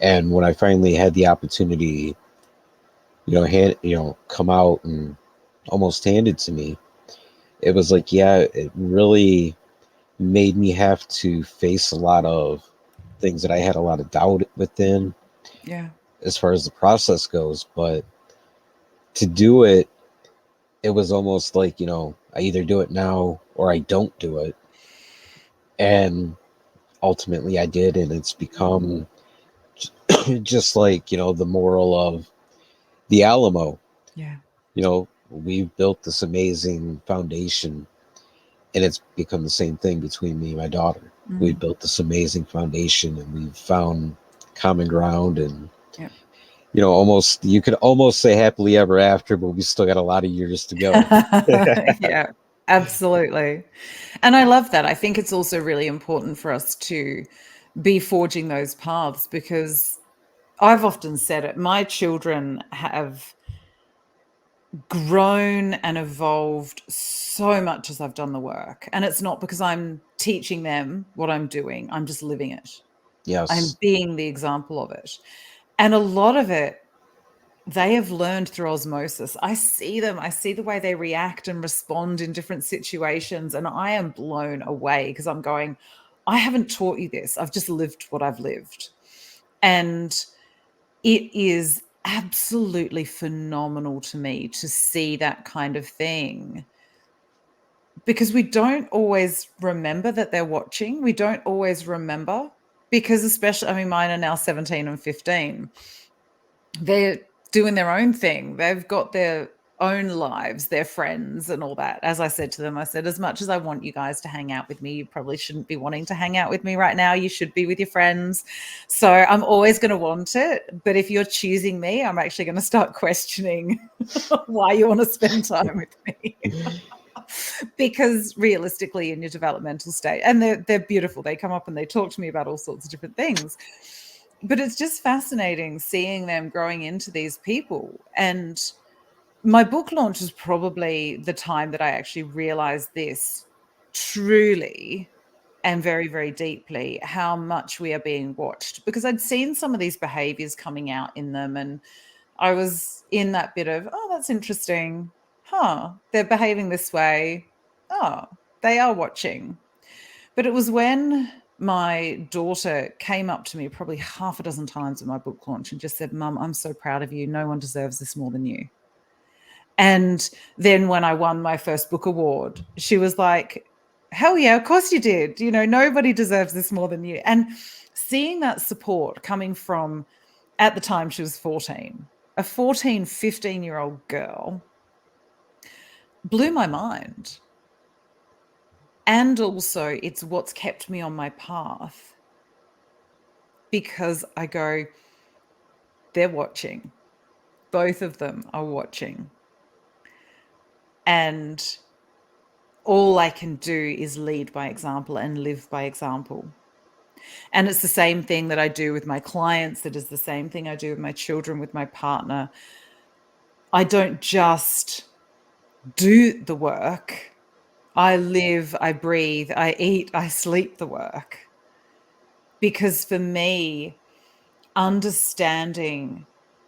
And when I finally had the opportunity, come out and almost handed to me, it was like, yeah, it really made me have to face a lot of things that I had a lot of doubt within Yeah. as far as the process goes. But to do it, it was almost like, I either do it now or I don't do it. And ultimately I did. And it's become just like, the moral of the Alamo. Yeah. We've built this amazing foundation, and it's become the same thing between me and my daughter. We've Mm. built this amazing foundation, and we've found common ground, and Yeah. almost, you could almost say happily ever after, but we still got a lot of years to go. Yeah, absolutely. And I love that. I think it's also really important for us to be forging those paths because I've often said it. My children have grown and evolved so much as I've done the work. And it's not because I'm teaching them what I'm doing, I'm just living it. I'm Yes. being the example of it. And a lot of it, they have learned through osmosis. I see them, I see the way they react and respond in different situations. And I am blown away because I'm going, I haven't taught you this. I've just lived what I've lived. And it is absolutely phenomenal to me to see that kind of thing because we don't always remember that they're watching. We don't always remember because, especially, I mean, mine are now 17 and 15. They're doing their own thing. They've got their own lives, their friends, and all that. As I said to them, I said, as much as I want you guys to hang out with me, you probably shouldn't be wanting to hang out with me right now. You should be with your friends. So I'm always going to want it. But if you're choosing me, I'm actually going to start questioning why you want to spend time with me. Because realistically, in your developmental state, and they're beautiful, they come up and they talk to me about all sorts of different things, but it's just fascinating seeing them growing into these people. And my book launch was probably the time that I actually realized this truly and very, very deeply, how much we are being watched, because I'd seen some of these behaviors coming out in them, and I was in that bit of, oh, that's interesting. Huh, they're behaving this way. Oh, they are watching. But it was when my daughter came up to me probably half a dozen times at my book launch and just said, Mum, I'm so proud of you. No one deserves this more than you. And then when I won my first book award, she was like, hell yeah, of course you did. You know, nobody deserves this more than you. And seeing that support coming from, at the time she was 14, a 14, 15-year-old girl blew my mind. And also, it's what's kept me on my path because I go, they're watching. Both of them are watching. And all I can do is lead by example and live by example. And it's the same thing that I do with my clients. It is the same thing I do with my children, with my partner. I don't just do the work. I live, I breathe, I eat, I sleep the work. Because for me, understanding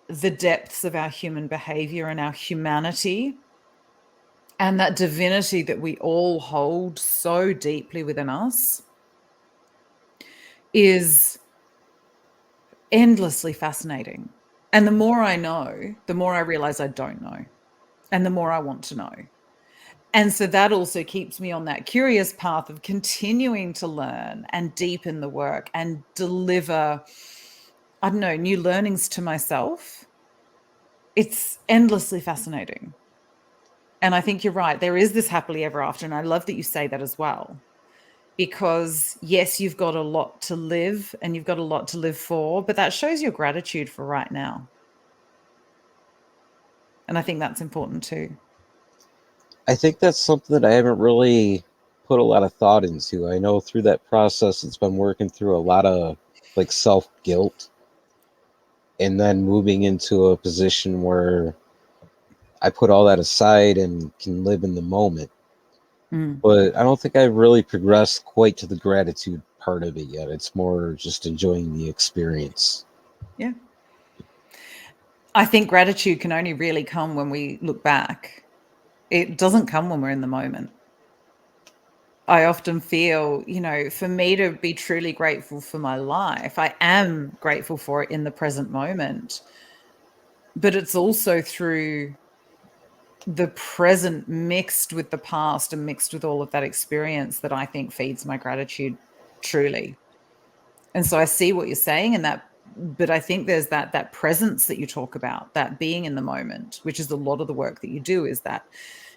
the depths of our human behavior and our humanity and that divinity that we all hold so deeply within us is endlessly fascinating. And the more I know, the more I realize I don't know, and the more I want to know. And so that also keeps me on that curious path of continuing to learn and deepen the work and deliver, I don't know, new learnings to myself. It's endlessly fascinating. And I think you're right. There is this happily ever after. And I love that you say that as well. Because yes, you've got a lot to live and you've got a lot to live for, but that shows your gratitude for right now. And I think that's important too. I think that's something that I haven't really put a lot of thought into. I know through that process, it's been working through a lot of like self guilt and then moving into a position where I put all that aside and can live in the moment. Mm. But I don't think I've really progressed quite to the gratitude part of it yet. It's more just enjoying the experience. Yeah. I think gratitude can only really come when we look back. It doesn't come when we're in the moment. I often feel, for me to be truly grateful for my life, I am grateful for it in the present moment, but it's also through the present mixed with the past and mixed with all of that experience that I think feeds my gratitude truly. And so I see what you're saying and that, but I think there's that presence that you talk about, that being in the moment, which is a lot of the work that you do, is that,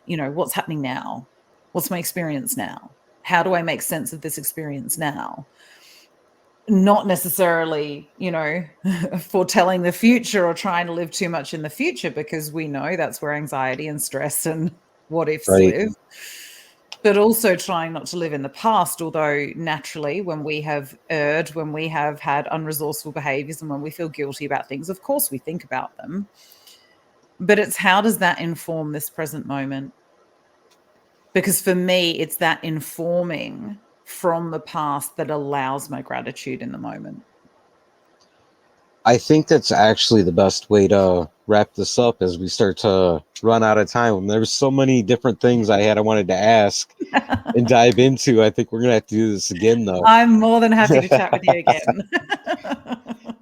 what's happening now? What's my experience now? How do I make sense of this experience now? Not necessarily, foretelling the future or trying to live too much in the future, because we know that's where anxiety and stress and what ifs Right. live, but also trying not to live in the past. Although naturally, when we have erred, when we have had unresourceful behaviors, and when we feel guilty about things, of course we think about them. But it's, how does that inform this present moment? Because for me, it's that informing from the past that allows my gratitude in the moment. I think that's actually the best way to wrap this up as we start to run out of time. There's so many different things I wanted to ask and dive into. I think we're gonna have to do this again though. I'm more than happy to chat with you again.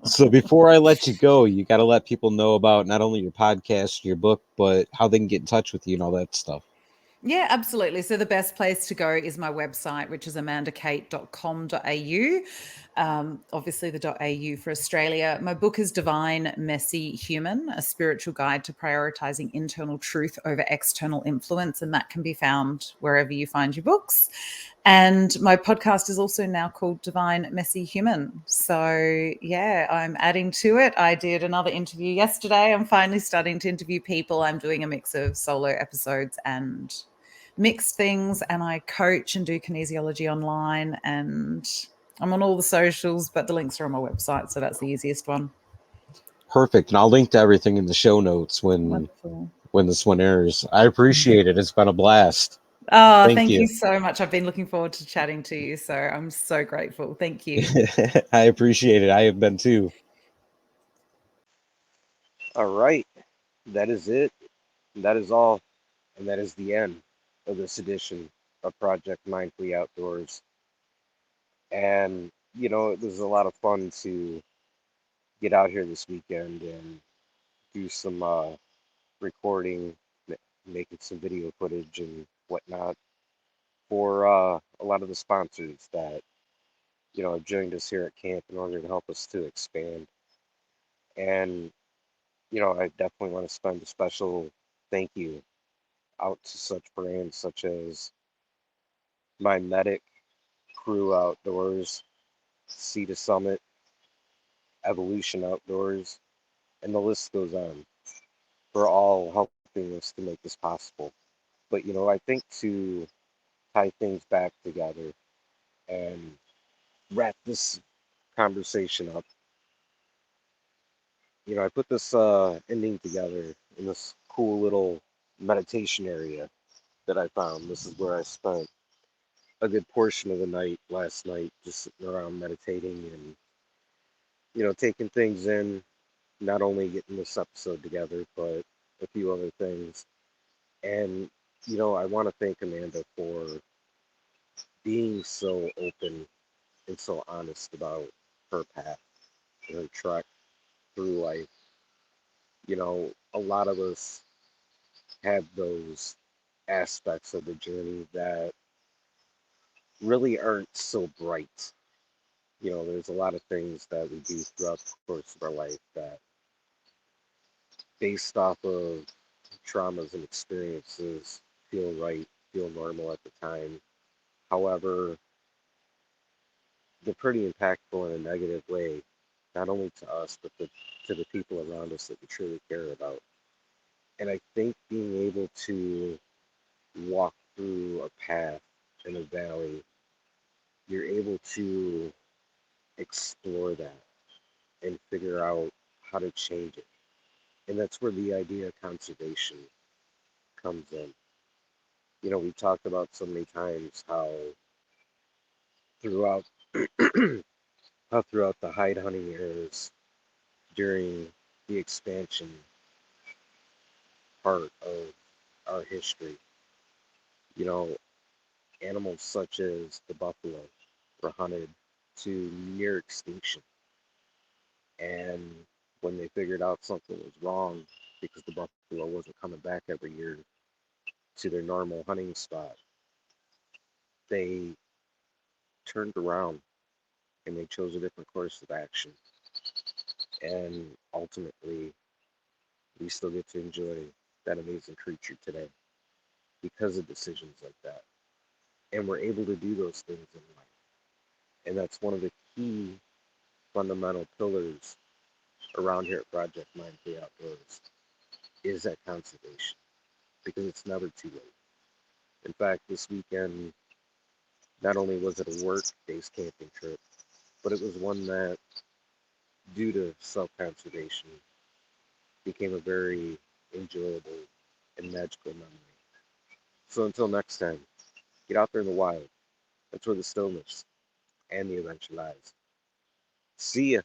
So before I let you go, you got to let people know about not only your podcast, your book, but how they can get in touch with you and all that stuff. Yeah, absolutely. So the best place to go is my website, which is amandakate.com.au. Obviously, the .au for Australia. My book is Divine, Messy, Human, a spiritual guide to prioritizing internal truth over external influence. And that can be found wherever you find your books. And my podcast is also now called Divine, Messy, Human. So, yeah, I'm adding to it. I did another interview yesterday. I'm finally starting to interview people. I'm doing a mix of solo episodes and mixed things, and I coach and do kinesiology online, and I'm on all the socials, but the links are on my website, so that's the easiest one. Perfect. And I'll link to everything in the show notes Wonderful. when this one airs. I appreciate it. It's been a blast. Oh, Thank thank you you. so much. I've been looking forward to chatting to you, so I'm so grateful. Thank you. I appreciate it. I have been too. All right, that is it. That is all, and that is the end of this edition of Project Mindfully Outdoors. And it was a lot of fun to get out here this weekend and do some recording, making some video footage and whatnot for a lot of the sponsors that have joined us here at camp in order to help us to expand. And I definitely want to spend a special thank you out to such brands such as My Medic, Crew Outdoors, Sea to Summit, Evolution Outdoors, and the list goes on, for all helping us to make this possible. But I think to tie things back together and wrap this conversation up, I put this ending together in this cool little meditation area that I found. This is where I spent a good portion of the night last night, just sitting around meditating and taking things in, not only getting this episode together, but a few other things. And I want to thank Amanda for being so open and so honest about her path and her trek through life. A lot of us have those aspects of the journey that really aren't so bright. There's a lot of things that we do throughout the course of our life that, based off of traumas and experiences, feel right, feel normal at the time. However, they're pretty impactful in a negative way, not only to us, but to the people around us that we truly care about. And I think being able to walk through a path in a valley, you're able to explore that and figure out how to change it. And that's where the idea of conservation comes in. We talked about so many times throughout how throughout the hide hunting eras, during the expansion part of our history, you know, animals such as the buffalo were hunted to near extinction. And when they figured out something was wrong because the buffalo wasn't coming back every year to their normal hunting spot, they turned around and they chose a different course of action. And ultimately, we still get to enjoy that amazing creature today because of decisions like that. And we're able to do those things in life. And that's one of the key fundamental pillars around here at Project Mindfully Outdoors is that conservation, because it's never too late. In fact, this weekend, not only was it a work-based camping trip, but it was one that, due to self-conservation, became a very enjoyable and magical memory. So until next time, get out there in the wild. That's where the stillness and the adventure lies. See ya.